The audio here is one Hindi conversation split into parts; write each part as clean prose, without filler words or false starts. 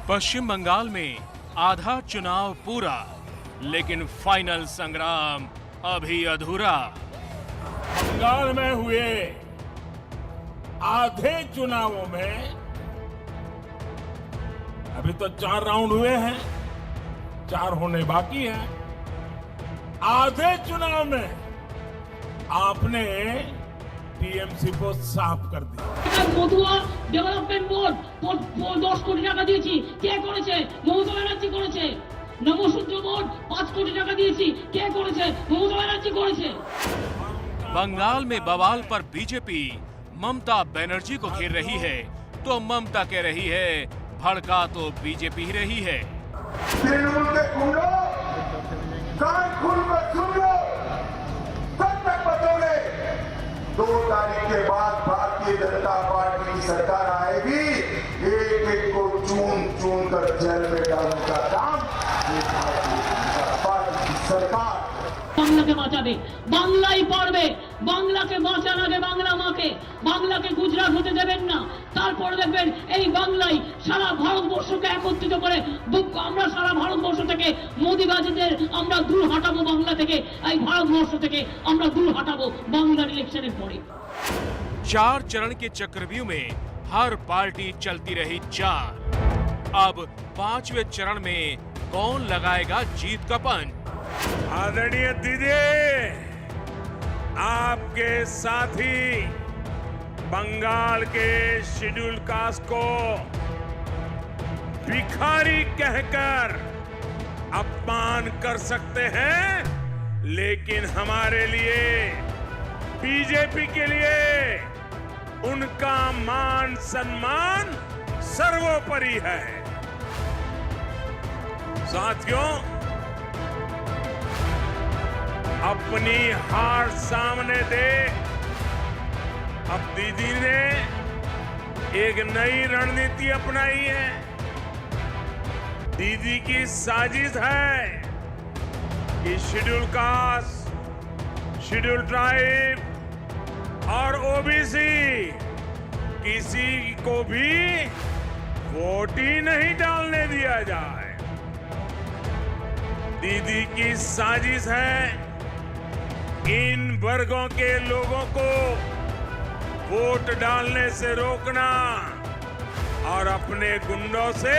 पश्चिम बंगाल में आधा चुनाव पूरा, लेकिन फाइनल संग्राम अभी अधूरा। बंगाल में हुए आधे चुनावों में अभी तो 4 राउंड हुए हैं, 4 होने बाकी हैं। आधे चुनाव में आपने टीएमसी को साफ कर दिया। মধুয়া ডেভেলপমেন্ট বোর্ড 10 কোটি টাকা দিয়েছি, কে করেছে? মমতা ব্যানার্জি করেছে। নবসূর্য বোর্ড 5 কোটি টাকা দিয়েছি, কে করেছে? মমতা ব্যানার্জি করেছে। बंगाल में बवाल पर बीजेपी ममता बनर्जी को घेर रही है, तो ममता कह रही है भड़का तो बीजेपी ही रही है। तृणमूल के गुंडों, कान खोल कर सुन लो, कब तक बतौले? 2 तारीख के बाद भारतीय जनता पार्टी की सरकार आएगी, एक एक को चून चून कर जेल में डालने का काम ये भारतीय जनता पार्टी की सरकार বাংলাকে বাঁচাবে, বাংলাই পারবে। বাংলাকে বাঁচান আগে বাংলা মাকে, বাংলাকে গুজরাট হতে দেবেন না। তারপর দেখবেন এই বাংলাই সারা ভারতবর্ষকে একত্রিত করে আমরা সারা ভারতবর্ষ থেকে মোদিবাজিদের আমরা দূর হটাবো, বাংলা থেকে এই ভারতবর্ষ থেকে আমরা দূর হটাবো বাংলার ইলেকশনের পরে। 4 चरण के चक्रव्यूह में हर पार्टी चलती रही 4। अब 5वें चरण में कौन लगाएगा जीत का पंच? आदरणीय दीदी, आपके साथी बंगाल के शेड्यूल कास्ट को भिखारी कहकर अपमान कर सकते हैं, लेकिन हमारे लिए, बीजेपी के लिए उनका मान सम्मान सर्वोपरि है। साथियों, अपनी हार सामने देख अब दीदी ने एक नई रणनीति अपनाई है। दीदी की साजिश है कि शेड्यूल कास्ट, शेड्यूल ट्राइब और ओबीसी किसी को भी वोट ही नहीं डालने दिया जाए। दीदी की साजिश है इन वर्गों के लोगों को वोट डालने से रोकना और अपने गुंडों से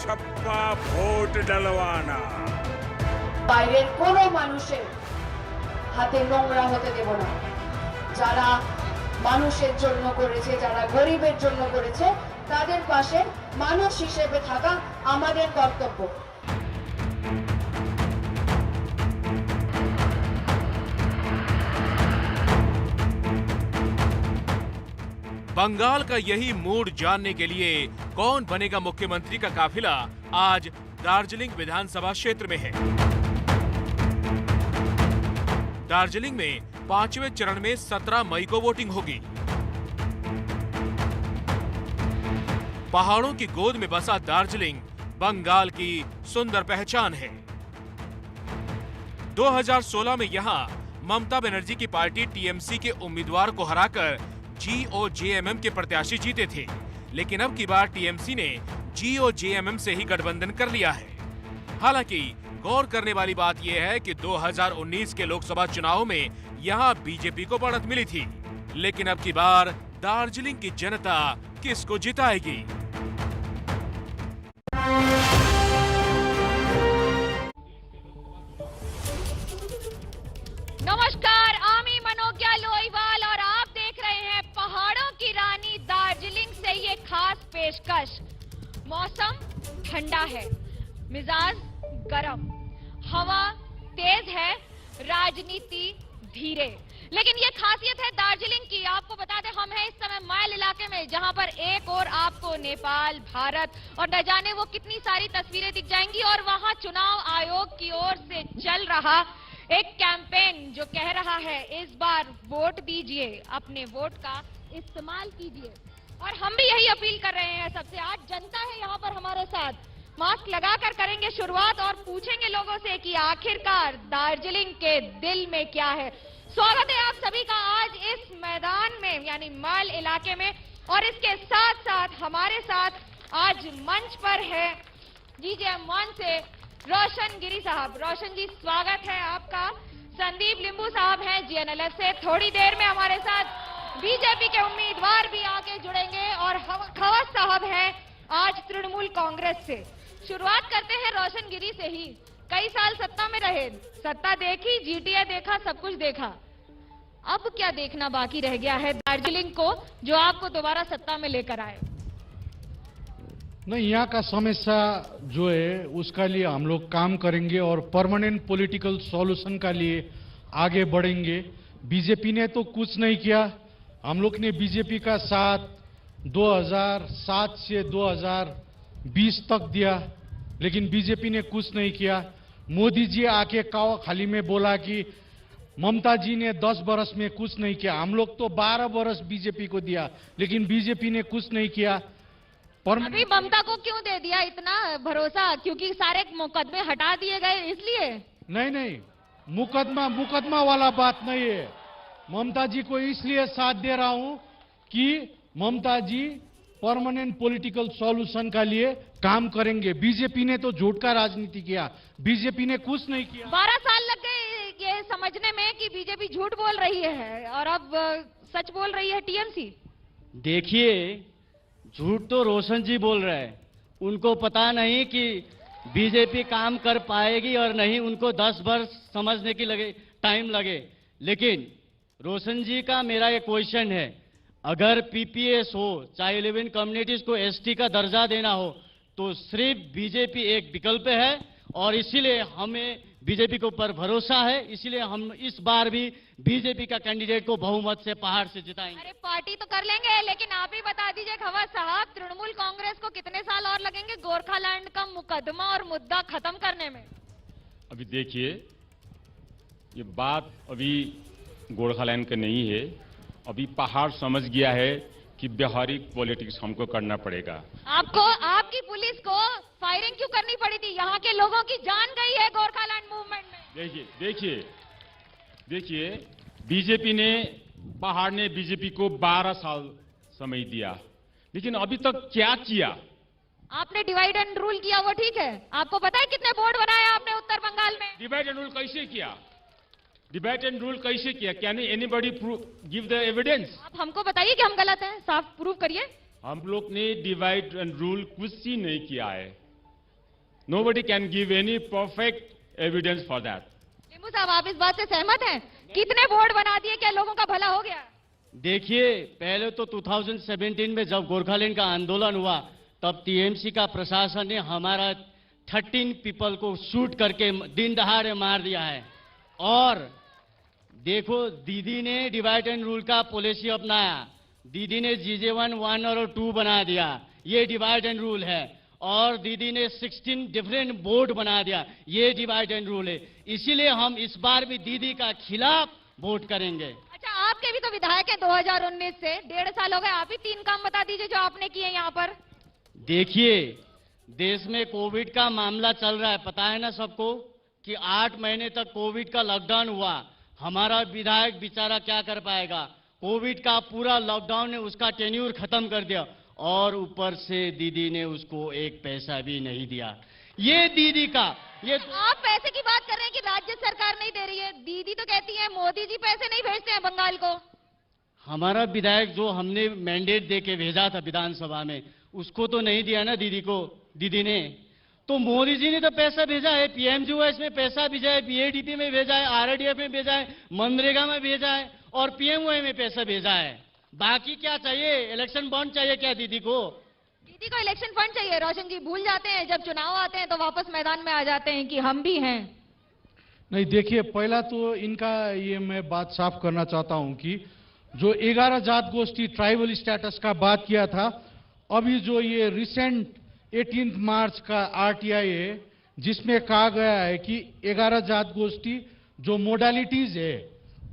छप्पा वोट डलवाना। বাইরের কোনো মানুষের হাতে নোংরা হতে দেব না। যারা মানুষের জন্য করেছে, যারা গরিবের জন্য করেছে, তাদের পাশে মানুষ হিসেবে থাকা আমাদের কর্তব্য। बंगाल का यही मूड जानने के लिए कौन बनेगा मुख्यमंत्री का काफिला आज दार्जिलिंग विधानसभा क्षेत्र में है। दार्जिलिंग में 5वें चरण में 17 मई को वोटिंग होगी। पहाड़ों की गोद में बसा दार्जिलिंग बंगाल की सुंदर पहचान है। 2016 में यहां ममता बनर्जी की पार्टी टीएमसी के उम्मीदवार को हराकर जीओजेएमएम के प्रत्याशी जीते थे, लेकिन अब की बार टीएमसी ने जीओजेएमएम से ही गठबंधन कर लिया है। हालांकि गौर करने वाली बात यह है कि 2019 के लोकसभा चुनाव में यहां बीजेपी को बढ़त मिली थी, लेकिन अब की बार दार्जिलिंग की जनता किसको जिताएगी? नमस्कार, आमी मनोज्ञा लोईवाल और आप देख रहे हैं पहाड़ों की रानी दार्जिलिंग से ये खास पेशकश। मौसम ठंडा है, मिजाज गरम, हवा तेज है, राजनीति धीरे, लेकिन ये खासियत है दार्जिलिंग की। आपको बता दें, हम हैं इस समय माइल इलाके में, जहां पर एक और आपको नेपाल, भारत और न जाने वो कितनी सारी तस्वीरें दिख जाएंगी। और वहां चुनाव आयोग की ओर से चल रहा एक कैंपेन जो कह रहा है इस बार वोट दीजिए, अपने वोट का इस्तेमाल कीजिए। और हम भी यही अपील कर रहे हैं सबसे। आज जनता है यहाँ पर हमारे साथ, मास्क लगाकर करेंगे शुरुआत और पूछेंगे लोगों से कि आखिरकार दार्जिलिंग के दिल में क्या है। स्वागत है आप सभी का आज इस मैदान में, में यानी माल इलाके में। और इसके साथ साथ हमारे साथ आज मंच पर है जीजेएम-1 से रोशन गिरी साहब। रोशन जी, स्वागत है आपका। संदीप लिंबू साहब हैं जीएनएलएफ से। थोड़ी देर में हमारे साथ बीजेपी के उम्मीदवार भी आके जुड़ेंगे। और खवास साहब हैं आज तृणमूल कांग्रेस से। शुरुआत करते हैं रोशन गिरी से ही। कई साल सत्ता में रहे, सत्ता देखी, जीटीए देखा, सब कुछ देखा। अब क्या देखना बाकी रह गया है दार्जिलिंग को, जो आपको दोबारा सत्ता में लेकर आए? नहीं, यहाँ का समस्या जो है उसका लिए हम लोग काम करेंगे और परमानेंट पॉलिटिकल सॉल्यूशन का लिए आगे बढ़ेंगे। बीजेपी ने तो कुछ नहीं किया। हम लोग ने बीजेपी का साथ 2007 से 2020 तक दिया, लेकिन बीजेपी ने कुछ नहीं किया। मोदी जी आके कावा खाली में बोला कि ममता जी ने 10 बरस में कुछ नहीं किया। हम लोग तो 12 बरस बीजेपी को दिया, लेकिन बीजेपी ने कुछ नहीं किया। अभी ममता को क्यों दे दिया इतना भरोसा? क्योंकि सारे मुकदमे हटा दिए गए इसलिए? नहीं, मुकदमा वाला बात नहीं है। ममता जी को इसलिए साथ दे रहा हूं कि ममता जी परमानेंट पॉलिटिकल सॉल्यूशन का लिए काम करेंगे। बीजेपी ने तो झूठ का राजनीति किया, बीजेपी ने कुछ नहीं किया। 12 साल लग गए ये समझने में कि बीजेपी झूठ बोल रही है और अब सच बोल रही है टीएमसी। देखिए, झूठ तो रोशन जी बोल रहे हैं। उनको पता नहीं कि बीजेपी काम कर पाएगी और नहीं। उनको 10 वर्ष समझने की टाइम लगे। लेकिन रोशन जी का मेरा एक क्वेश्चन है, अगर पीपीएस हो, चाहे 11 कम्युनिटीज को एसटी का दर्जा देना हो, तो सिर्फ बीजेपी एक विकल्प है। और इसीलिए हमें बीजेपी के ऊपर भरोसा है। इसीलिए हम इस बार भी बीजेपी का कैंडिडेट को बहुमत से पहाड़ से जिताएंगे। अरे पार्टी तो कर लेंगे, लेकिन आप ही बता दीजिए खवास साहब, तृणमूल कांग्रेस को कितने साल और लगेंगे गोरखालैंड का मुकदमा और मुद्दा खत्म करने में? अभी देखिए, ये बात अभी गोरखालैंड का नहीं है। अभी पहाड़ समझ गया है कि व्यवहारिक पॉलिटिक्स हमको करना पड़ेगा। आपको, आपकी पुलिस को फायरिंग क्यों करनी पड़ी थी? यहाँ के लोगों की जान गई है गोरखालैंड मूवमेंट में। देखिए, बीजेपी ने, पहाड़ ने बीजेपी को 12 साल समय दिया, लेकिन अभी तक क्या किया? आपने डिवाइड एंड रूल किया, वो ठीक है। आपको पता है कितने बोर्ड बनाए आपने उत्तर बंगाल में? डिवाइड एंड रूल कैसे किया? Can anybody give the evidence? आप हमको बताइए कि हम गलत हैं, साफ प्रूव करिए। हम लोग ने डिवाइड एंड रूल कुछ ही नहीं किया है। Nobody can give any perfect evidence for that. लिंबू साहब, आप इस बात से सहमत हैं? कितने बोर्ड बना दिए, क्या लोगों का भला हो गया? देखिए, पहले तो 2017 में जब गोरखालैंड का आंदोलन हुआ, तब टीएमसी का प्रशासन ने हमारा 13 पीपल को शूट करके दिन दहाड़े मार दिया है। और देखो, दीदी ने डिवाइड एंड रूल का पॉलिसी अपनाया। दीदी ने जीजे1 और 2 बना दिया, ये डिवाइड एंड रूल है। और दीदी ने 16 डिफरेंट बोर्ड बना दिया, ये डिवाइड एंड रूल है। इसीलिए हम इस बार भी दीदी का खिलाफ वोट करेंगे। अच्छा, आपके भी तो विधायक है 2019 से, 1.5 साल हो गए। आप ही 3 काम बता दीजिए जो आपने किए यहाँ पर। देखिए, देश में कोविड का मामला चल रहा है, पता है ना सबको कि 8 महीने तक कोविड का लॉकडाउन हुआ। हमारा विधायक बेचारा क्या कर पाएगा? कोविड का पूरा लॉकडाउन ने उसका टेन्यूर खत्म कर दिया, और ऊपर से दीदी ने उसको एक पैसा भी नहीं दिया। ये दीदी का, ये आप पैसे की बात कर रहे हैं कि राज्य सरकार नहीं दे रही है। दीदी तो कहती है मोदी जी पैसे नहीं भेजते हैं बंगाल को। हमारा विधायक जो हमने मैंडेट दे के भेजा था विधानसभा में, उसको तो नहीं दिया ना दीदी को, दीदी ने। तो मोदी जी ने तो पैसा भेजा है, पीएमजीवाई में पैसा भेजा है, बीएडीपी में भेजा है, आरडीएफ में भेजा है, मनरेगा में भेजा है, और पीएमओए में पैसा भेजा है। बाकी क्या चाहिए? इलेक्शन बॉन्ड चाहिए क्या दीदी को? दीदी को इलेक्शन फंड चाहिए। रोशन जी भूल जाते हैं, जब चुनाव आते हैं तो वापस मैदान में आ जाते हैं कि हम भी हैं। नहीं, देखिए, पहला तो इनका ये मैं बात साफ करना चाहता हूं कि जो 11 जात गोष्ठी ट्राइबल स्टेटस का बात किया था, अभी जो ये रिसेंट 18 मार्च का आरटीआई है, जिसमें कहा गया है कि 11 जात गोष्ठी जो मोडालिटीज है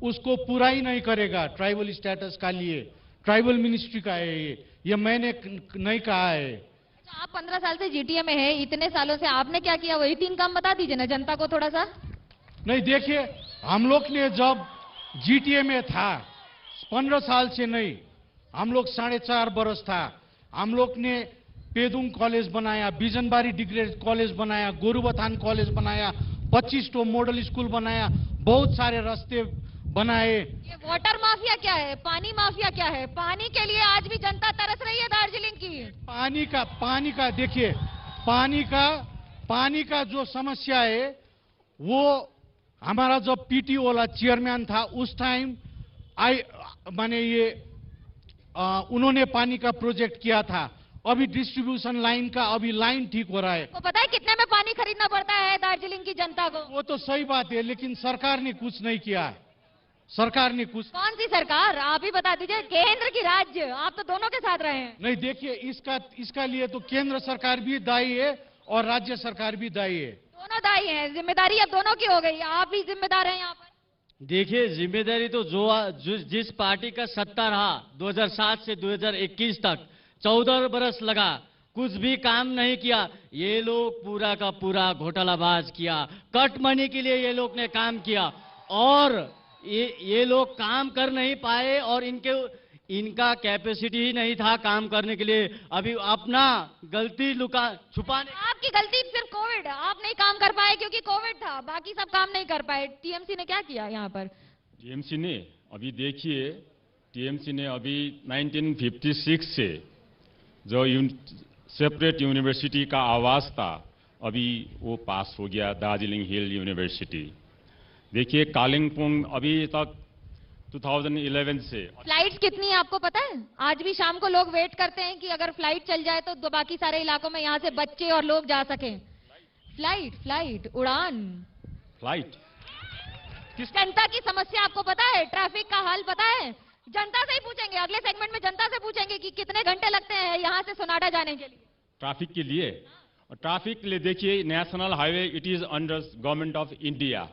उसको पूरा ही नहीं करेगा ट्राइबल स्टेटस का लिए। ट्राइबल मिनिस्ट्री का है ये मैंने नहीं कहा है। अच्छा, आप 15 साल से जीटीए में है, इतने सालों से आपने क्या किया? वही 3 काम बता दीजिए ना जनता को थोड़ा सा। नहीं, देखिए, हम लोग ने जब जीटीए में था, 15 साल से नहीं, हम लोग 4.5 बरस था। हम लोग ने पेदुंग कॉलेज बनाया, बिजनबारी डिग्री कॉलेज बनाया, गोरुबथान कॉलेज बनाया, 25 तो मॉडल स्कूल बनाया, बहुत सारे रास्ते बनाए। ये वाटर माफिया क्या है, पानी माफिया क्या है? पानी के लिए आज भी जनता तरस रही है दार्जिलिंग की। पानी का देखिए, पानी का जो समस्या है वो हमारा जो पीटी वाला चेयरमैन था उस टाइम उन्होंने पानी का प्रोजेक्ट किया था। अभी डिस्ट्रीब्यूशन लाइन का अभी लाइन ठीक हो रहा है। तो पता है कितने में पानी खरीदना पड़ता है दार्जिलिंग की जनता को? वो तो सही बात है, लेकिन सरकार ने कुछ नहीं किया है। सरकार ने कुछ, कौन सी सरकार? आप ही बता दीजिए, केंद्र की राज्य, आप तो दोनों के साथ रहे हैं। नहीं देखिए, इसका लिए तो केंद्र सरकार भी दायी है और राज्य सरकार भी दायी है। दोनों दायी हैं, जिम्मेदारी अब दोनों की हो गई। आप भी जिम्मेदार हैं यहाँ पर। देखिए, जिम्मेदारी तो जिस पार्टी का सत्ता रहा 2007 से 2021 तक 14 बरस लगा, कुछ भी काम नहीं किया। ये लोग पूरा का पूरा घोटालाबाज किया, कट मनी के लिए ये लोग ने काम किया और ये लोग काम कर नहीं पाए और इनका कैपेसिटी ही नहीं था काम करने के लिए। अभी अपना गलती छुपाने। आपकी गलती सिर्फ कोविड, आप नहीं काम कर पाए क्योंकि कोविड था, बाकी सब काम नहीं कर पाए। टीएमसी ने क्या किया यहाँ पर? टीएमसी ने अभी देखिए, टीएमसी ने अभी 1956 से जो सेपरेट यूनिवर्सिटी का आवाज था अभी वो पास हो गया, दार्जिलिंग हिल यूनिवर्सिटी। देखिए कालिम्पोंग अभी तक 2011 से। फ्लाइट्स कितनी है आपको पता है? आज भी शाम को लोग वेट करते हैं कि अगर फ्लाइट चल जाए तो बाकी सारे इलाकों में यहाँ से बच्चे और लोग जा सकें। फ्लाइट उड़ान। फ्लाइट जनता की समस्या आपको पता है? ट्रैफिक का हाल पता है? जनता से ही पूछेंगे, अगले सेगमेंट में जनता से पूछेंगे कि कितने घंटे लगते हैं यहाँ से सोनाडा जाने के लिए। ट्रैफिक के लिए, ट्रैफिक के लिए देखिए, national highway it is under government of India,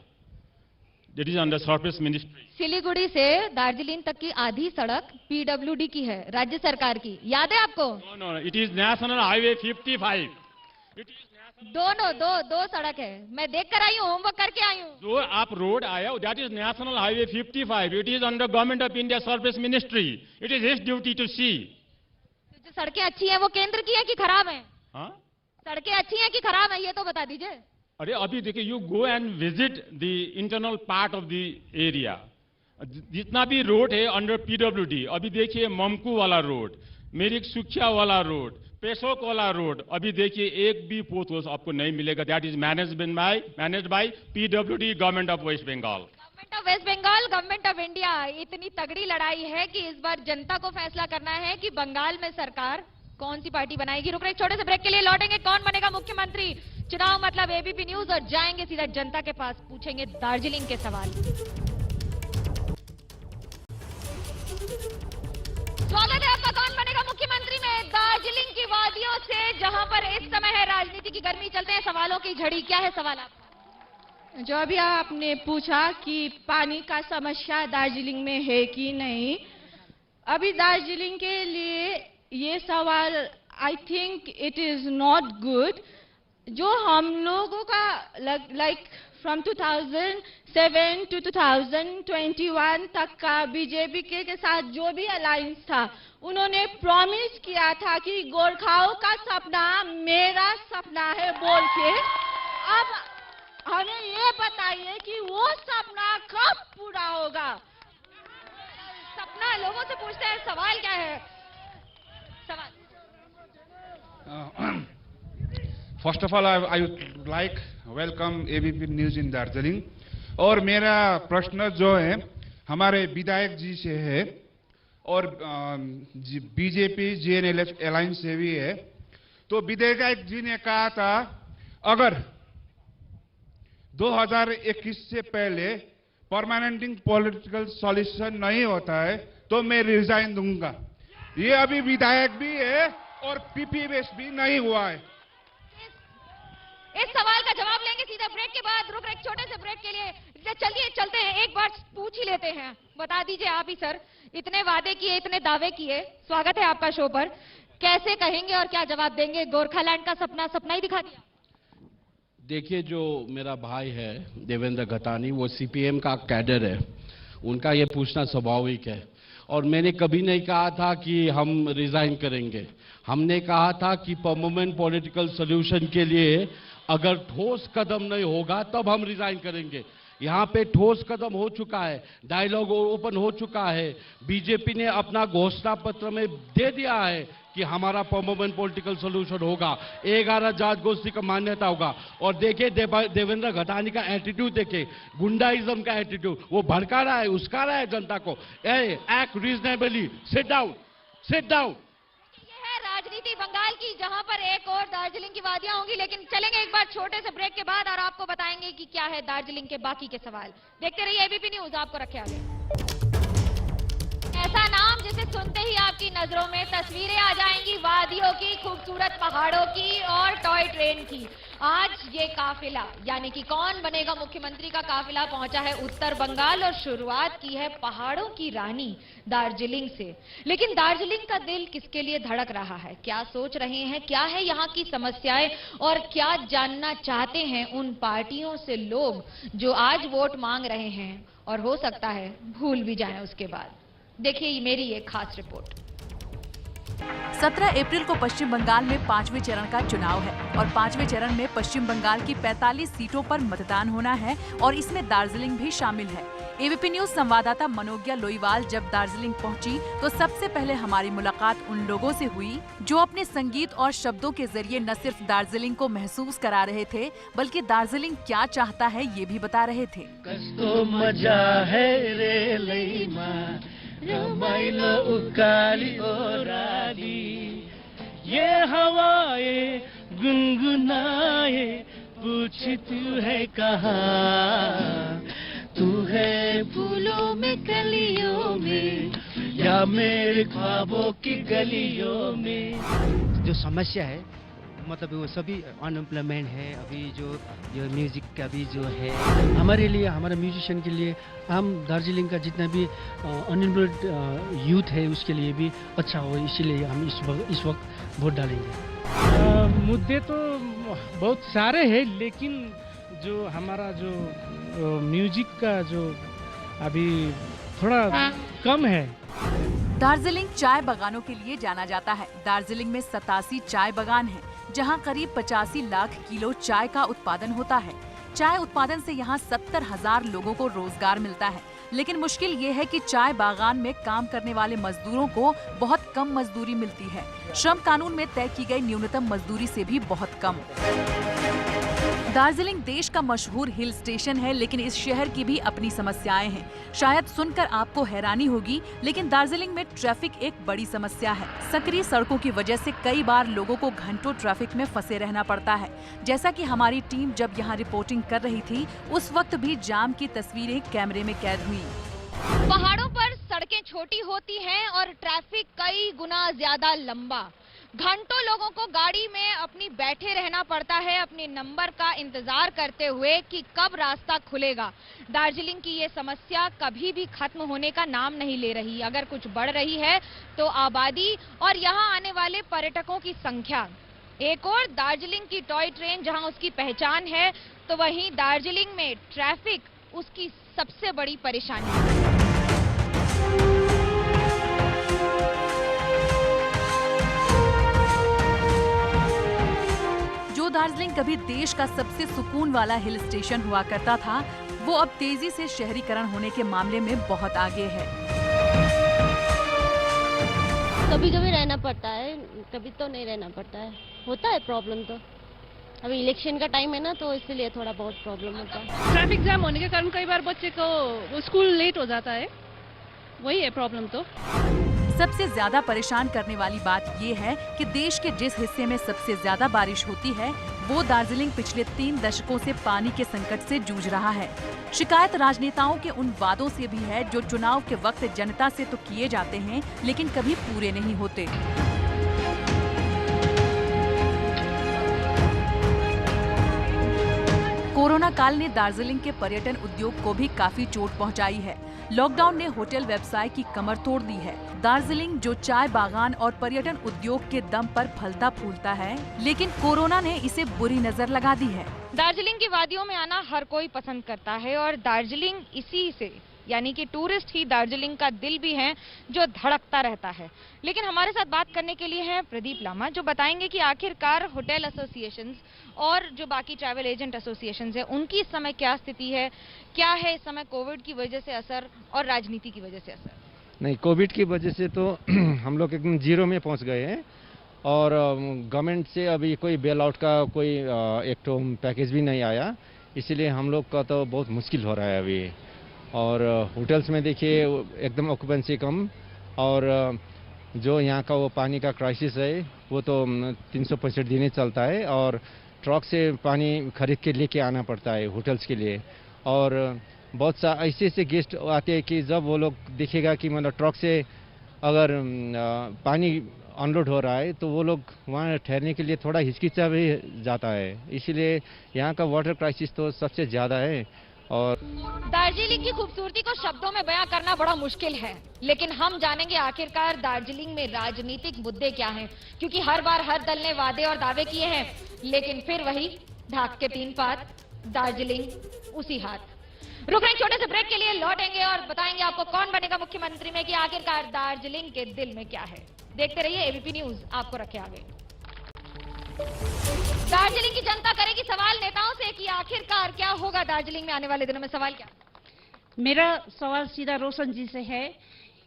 it is under surface ministry. Siliguri से दार्जिलिंग तक की आधी सड़क पीडब्ल्यूडी की है, राज्य सरकार की। याद है आपको? No, it is national highway 55। दो सड़क है, मैं देख कर आई हूँ, होमवर्क करके आई हूँ। जो आप रोड आया that is national highway 55, it is under government of India service ministry, it is his duty to see. जो सड़कें अच्छी हैं वो केंद्र की है कि खराब है? हाँ, सड़कें अच्छी हैं कि खराब है ये तो बता दीजिए। अरे अभी देखिए, you go and visit the internal part of the area, जितना भी रोड है अंडर पीडब्ल्यूडी। अभी देखिए ममकू वाला रोड, मेरिक सुखिया वाला रोड, पेशोक वाला रोड, अभी देखिए एक भी पोथ आपको नहीं मिलेगा। That is managed by PWD, government of West Bengal. Government of West Bengal, government of India. इतनी तगड़ी लड़ाई है कि इस बार जनता को फैसला करना है कि बंगाल में सरकार कौन सी पार्टी बनाएगी। रुक रहे छोटे से ब्रेक के लिए, लौटेंगे कौन बनेगा मुख्यमंत्री। चुनाव मतलब एबीपी न्यूज और जाएंगे सीधा जनता के पास, पूछेंगे दार्जिलिंग के सवाल। स्वागत है आपका कौन बनेगा मुख्यमंत्री में दार्जिलिंग की वादियों से, जहां पर इस समय है राजनीति की गर्मी, चलते हैं सवालों की झड़ी। क्या है सवाल आपका? जो अभी आपने पूछा कि पानी का समस्या दार्जिलिंग में है कि नहीं, अभी दार्जिलिंग के लिए ये सवाल I think it is not good. जो हम लोगों का लाइक फ्रॉम 2007 टू 2021 तक का बीजेपी के साथ जो भी अलायंस था, उन्होंने प्रॉमिस किया था कि गोरखाओं का सपना मेरा सपना है बोल के। अब हमें ये बताइए कि वो सपना कब पूरा होगा? सपना लोगों से पूछते हैं, सवाल क्या है? सवाल first of all I would like welcome ABP news in Darjeeling. और मेरा प्रश्न जो है हमारे विधायक जी से है और बीजेपी जेएनएलएफ अलायंस से भी है। तो विधायक जी ने कहा था अगर 2021 से पहले परमानेंटिंग पॉलिटिकल सॉल्यूशन नहीं होता है तो मैं रिजाइन दूंगा। ये अभी विधायक भी है और पीपी बेस भी नहीं हुआ है। इस सवाल का जवाब लेंगे सीधा ब्रेक के बाद। रुक रहे छोटे से ब्रेक के लिए, चलिए चलते हैं, एक बार पूछ ही लेते हैं। बता दीजिए आप ही सर, इतने वादे किए, इतने दावे किए, स्वागत है आपका शो पर, कैसे कहेंगे और क्या जवाब देंगे? गोरखालैंड का सपना सपना ही दिखा दिया? देखिए, जो मेरा भाई है देवेंद्र घतानी, वो सीपीएम का कैडर है, उनका ये पूछना स्वाभाविक है। और मैंने कभी नहीं कहा था कि हम रिजाइन करेंगे। हमने कहा था कि परमानेंट पॉलिटिकल सॉल्यूशन के लिए अगर ठोस कदम नहीं होगा तब हम रिजाइन करेंगे। यहाँ पे ठोस कदम हो चुका है, डायलॉग ओपन हो चुका है। बीजेपी ने अपना घोषणा पत्र में दे दिया है कि हमारा परमानेंट पॉलिटिकल सॉल्यूशन होगा, 11 जात गोष्ठी का मान्यता होगा। और देखिए देवेंद्र घटानी का एटीट्यूड, देखिए गुंडाइज्म का एटीट्यूड, वो भड़का रहा है, उस्का रहा है जनता को। Act reasonably, sit down, sit down. राजनीति बंगाल की, जहां पर एक और दार्जिलिंग की वादियां होंगी, लेकिन चलेंगे एक बार छोटे से ब्रेक के बाद और आपको बताएंगे कि क्या है दार्जिलिंग के बाकी के सवाल। देखते रहिए एबीपी न्यूज, आपको रखे आगे। ऐसा नाम जिसे सुनते ही आपकी नजरों में तस्वीरें आ जाएंगी वादियों की, खूबसूरत पहाड़ों की और टॉय ट्रेन की। आज ये काफिला, यानी कि कौन बनेगा मुख्यमंत्री का काफिला पहुंचा है उत्तर बंगाल और शुरुआत की है पहाड़ों की रानी दार्जिलिंग से। लेकिन दार्जिलिंग का दिल किसके लिए धड़क रहा है, क्या सोच रहे हैं, क्या है यहाँ की समस्याएं और क्या जानना चाहते हैं उन पार्टियों से लोग जो आज वोट मांग रहे हैं और हो सकता है भूल भी जाएं उसके बाद। देखिए मेरी एक खास रिपोर्ट। 17 अप्रैल को पश्चिम बंगाल में 5वें चरण का चुनाव है और 5वें चरण में पश्चिम बंगाल की 45 सीटों पर मतदान होना है और इसमें दार्जिलिंग भी शामिल है। एबीपी न्यूज संवाददाता मनोज्ञा लोईवाल जब दार्जिलिंग पहुंची तो सबसे पहले हमारी मुलाकात उन लोगों से हुई जो अपने संगीत और शब्दों के जरिए न सिर्फ दार्जिलिंग को महसूस करा रहे थे बल्कि दार्जिलिंग क्या चाहता है ये भी बता रहे थे। मजा है रे लईमा, रमाइलो उकाली ओराली, ये हवाएं गुनगुनाए, पूछ तू है कहाँ, तू है फूलों में कलियों में या मेरे ख्वाबों की गलियों में। जो समस्या है मतलब वो सभी अनएम्प्लॉयमेंट है, अभी जो म्यूजिक का भी जो है हमारे लिए, हमारे म्यूजिशियन के लिए, हम दार्जिलिंग का जितना भी अनएम्प्लॉयड यूथ है उसके लिए भी अच्छा हो, इसीलिए हम इस वक्त वोट डालेंगे। मुद्दे तो बहुत सारे हैं लेकिन जो हमारा जो म्यूजिक का जो अभी थोड़ा कम है। दार्जिलिंग चाय बागानों के लिए जाना जाता है। दार्जिलिंग में 87 चाय बागान हैं, जहां करीब 85 लाख किलो चाय का उत्पादन होता है। चाय उत्पादन से यहां 70,000 लोगों को रोजगार मिलता है। लेकिन मुश्किल ये है कि चाय बागान में काम करने वाले मजदूरों को बहुत कम मजदूरी मिलती है। श्रम कानून में तय की गई न्यूनतम मजदूरी से भी बहुत कम। दार्जिलिंग देश का मशहूर हिल स्टेशन है लेकिन इस शहर की भी अपनी समस्याएं हैं। शायद सुनकर आपको हैरानी होगी लेकिन दार्जिलिंग में ट्रैफिक एक बड़ी समस्या है। सकरी सड़कों की वजह से कई बार लोगों को घंटों ट्रैफिक में फंसे रहना पड़ता है। जैसा कि हमारी टीम जब यहाँ रिपोर्टिंग कर रही थी उस वक्त भी जाम की तस्वीरें कैमरे में कैद हुई। पहाड़ों पर सड़कें छोटी होती हैं और ट्रैफिक कई गुना ज्यादा लंबा। घंटों लोगों को गाड़ी में अपनी बैठे रहना पड़ता है अपने नंबर का इंतजार करते हुए कि कब रास्ता खुलेगा। दार्जिलिंग की ये समस्या कभी भी खत्म होने का नाम नहीं ले रही। अगर कुछ बढ़ रही है तो आबादी और यहाँ आने वाले पर्यटकों की संख्या। एक और दार्जिलिंग की टॉय ट्रेन जहाँ उसकी पहचान है तो वहीं दार्जिलिंग में ट्रैफिक उसकी सबसे बड़ी परेशानी है। जो दार्जिलिंग कभी देश का सबसे सुकून वाला हिल स्टेशन हुआ करता था वो अब तेजी से शहरीकरण होने के मामले में बहुत आगे है। कभी कभी रहना पड़ता है, कभी तो नहीं रहना पड़ता है, होता है प्रॉब्लम। तो अभी इलेक्शन का टाइम है ना तो इसलिए थोड़ा बहुत प्रॉब्लम होता है। ट्रैफिक जाम होने के कारण कई बार बच्चे को स्कूल लेट हो जाता है, वही है प्रॉब्लम। तो सबसे ज्यादा परेशान करने वाली बात ये है कि देश के जिस हिस्से में सबसे ज्यादा बारिश होती है वो दार्जिलिंग पिछले 3 दशकों से पानी के संकट से जूझ रहा है। शिकायत राजनेताओं के उन वादों से भी है जो चुनाव के वक्त जनता से तो किए जाते हैं लेकिन कभी पूरे नहीं होते। कोरोना काल ने दार्जिलिंग के पर्यटन उद्योग को भी काफी चोट पहुंचाई है। लॉकडाउन ने होटल व्यवसाय की कमर तोड़ दी है। दार्जिलिंग जो चाय बागान और पर्यटन उद्योग के दम पर फलता फूलता है लेकिन कोरोना ने इसे बुरी नजर लगा दी है। दार्जिलिंग की वादियों में आना हर कोई पसंद करता है और दार्जिलिंग इसी से यानी कि टूरिस्ट ही दार्जिलिंग का दिल भी हैं जो धड़कता रहता है। लेकिन हमारे साथ बात करने के लिए हैं प्रदीप लामा, जो बताएंगे कि आखिरकार होटल एसोसिएशंस और जो बाकी ट्रैवल एजेंट एसोसिएशंस है उनकी इस समय क्या स्थिति है, क्या है इस समय कोविड की वजह से असर और राजनीति की वजह से असर। नहीं, कोविड की वजह से तो हम लोग एकदम जीरो में पहुंच गए हैं और गवर्नमेंट से अभी कोई बेल आउट का कोई एक तो पैकेज भी नहीं आया, इसीलिए हम लोग का तो बहुत मुश्किल हो रहा है अभी। और होटल्स में देखिए एकदम ऑक्यूपेंसी कम, और जो यहाँ का वो पानी का क्राइसिस है वो तो 365 दिन ही चलता है, और ट्रक से पानी खरीद के लेके आना पड़ता है होटल्स के लिए। और बहुत सा ऐसे गेस्ट आते हैं कि जब वो लोग देखेगा कि मतलब ट्रक से अगर पानी अनलोड हो रहा है तो वो लोग वहाँ ठहरने के लिए थोड़ा हिचकिचा भी जाता है, इसीलिए यहाँ का वाटर क्राइसिस तो सबसे ज़्यादा है। और दार्जिलिंग की खूबसूरती को शब्दों में बयां करना बड़ा मुश्किल है, लेकिन हम जानेंगे आखिरकार दार्जिलिंग में राजनीतिक मुद्दे क्या हैं, क्योंकि हर बार हर दल ने वादे और दावे किए हैं, लेकिन फिर वही ढाक के 3 पात, दार्जिलिंग उसी हाथ। रुक रहे छोटे से ब्रेक के लिए, लौटेंगे और बताएंगे आपको कौन बनेगा मुख्यमंत्री में कि आखिरकार दार्जिलिंग के दिल में क्या है। देखते रहिए एबीपी न्यूज, आपको रखे आगे। दार्जिलिंग की जनता करेगी सवाल नेताओं से कि आखिरकार क्या होगा दार्जिलिंग में आने वाले दिनों में। सवाल क्या? मेरा सवाल सीधा रोशन जी से है।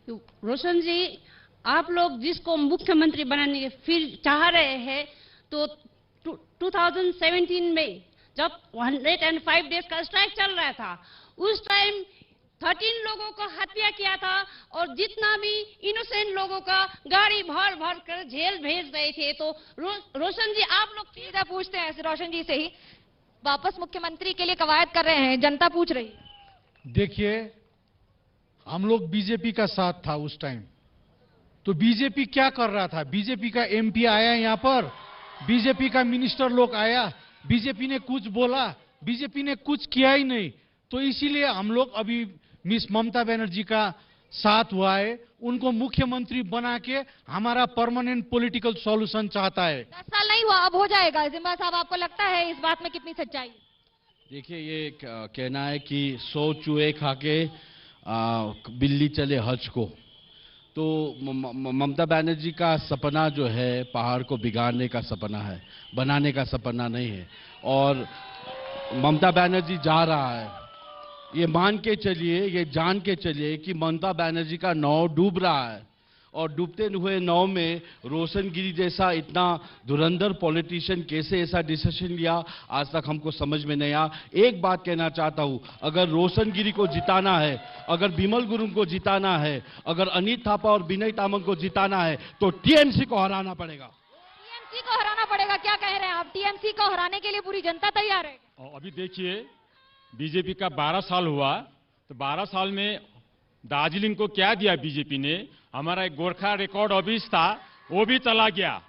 रोशन जी, आप लोग जिसको मुख्यमंत्री बनाने के फिर चाह रहे हैं, तो 2017 में जब 105 डेज का स्ट्राइक चल रहा था, उस टाइम 13 लोगों को हत्या किया था और जितना भी इनोसेंट लोगों का गाड़ी भर भर कर जेल भेज रहे थे। तो रोशन जी, आप लोग सीधा पूछते हैं रोशन जी से ही, वापस मुख्यमंत्री के लिए कवायद कर रहे हैं, जनता पूछ रही है। देखिए, हम लोग बीजेपी का साथ था उस टाइम, तो बीजेपी क्या कर रहा था? बीजेपी का एमपी आया यहाँ पर, बीजेपी का मिनिस्टर लोग आया, बीजेपी ने कुछ बोला? बीजेपी ने कुछ किया ही नहीं। तो इसीलिए हम लोग अभी मिस ममता बनर्जी का साथ हुआ है, उनको मुख्यमंत्री बना के हमारा परमानेंट पॉलिटिकल सॉल्यूशन चाहता है। 10 साल नहीं हुआ, अब हो जाएगा। जिम्बा साहब, आपको लगता है इस बात में कितनी सच्चाई है? देखिए, ये कहना है कि 100 चूहे खा के बिल्ली चले हज को, तो ममता बनर्जी का सपना जो है पहाड़ को बिगाड़ने का सपना है, बनाने का सपना नहीं है। और ममता बनर्जी जा रहा है, ये मान के चलिए, ये जान के चलिए कि ममता बनर्जी का नाव डूब रहा है, और डूबते हुए नाव में रोशन गिरी जैसा इतना धुरंधर पॉलिटिशियन कैसे ऐसा डिसीजन लिया, आज तक हमको समझ में नहीं आया। एक बात कहना चाहता हूं, अगर रोशन गिरी को जिताना है, अगर बिमल गुरुंग को जिताना है, अगर अनित थापा और विनय तामांग को जिताना है, तो टीएमसी को हराना पड़ेगा। टीएमसी को हराना पड़ेगा? क्या कह रहे हैं आप? टीएमसी को हराने के लिए पूरी जनता तैयार है? अभी देखिए, बीजेपी का 12 साल हुआ, तो 12 साल में दार्जिलिंग को क्या दिया बीजेपी ने? हमारा एक गोरखा रिकॉर्ड ऑफिस था, वो भी चला गया।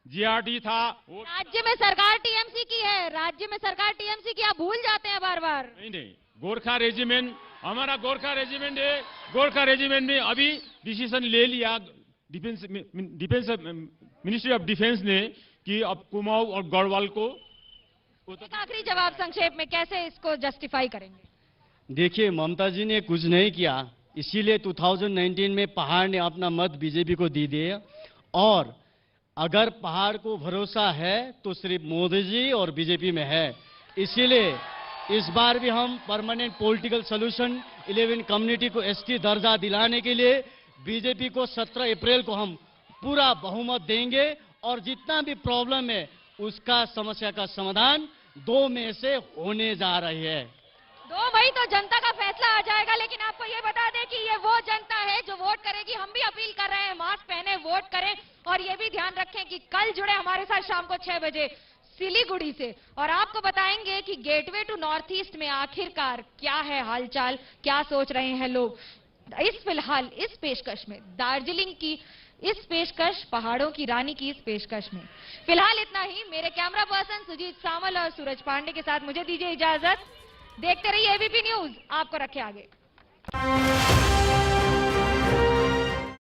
जीआरडी था, राज्य में सरकार टीएमसी की है, राज्य में सरकार टीएमसी की, आप भूल जाते हैं बार बार। नहीं, गोरखा रेजिमेंट, हमारा गोरखा रेजिमेंट है। गोरखा रेजिमेंट ने अभी डिसीजन ले लिया डिफेंस मिनिस्ट्री ऑफ डिफेंस ने कि अब कुमाऊं और गढ़वाल को। आखिरी जवाब संक्षेप में, कैसे इसको जस्टिफाई करेंगे? देखिए, ममता जी ने कुछ नहीं किया, इसीलिए 2019 में पहाड़ ने अपना मत बीजेपी को दी दिया। और अगर पहाड़ को भरोसा है तो सिर्फ मोदी जी और बीजेपी में है। इसीलिए इस बार भी हम परमानेंट पॉलिटिकल सॉल्यूशन 11 कम्युनिटी को एसटी दर्जा दिलाने के लिए बीजेपी को 17 अप्रैल को हम पूरा बहुमत देंगे, और जितना भी प्रॉब्लम है उसका समस्या का समाधान 2 मई से होने जा रही है। 2 मई तो जनता का फैसला आ जाएगा, लेकिन आपको ये बता दें कि ये वो जनता है जो वोट करेगी। हम भी अपील कर रहे हैं, मास्क पहने वोट करें, और ये भी ध्यान रखें कि कल जुड़े हमारे साथ शाम को 6 बजे सिलीगुड़ी से, और आपको बताएंगे कि गेटवे टू नॉर्थ ईस्ट में आखिरकार क्या है हालचाल, क्या सोच रहे हैं लोग। फिलहाल इस पेशकश में, दार्जिलिंग की इस पेशकश, पहाड़ों की रानी की इस पेशकश में फिलहाल इतना ही। मेरे कैमरा पर्सन सुजीत सामल और सूरज पांडे के साथ मुझे दीजिए इजाजत। देखते रहिए एबीपी न्यूज, आपको रखे आगे।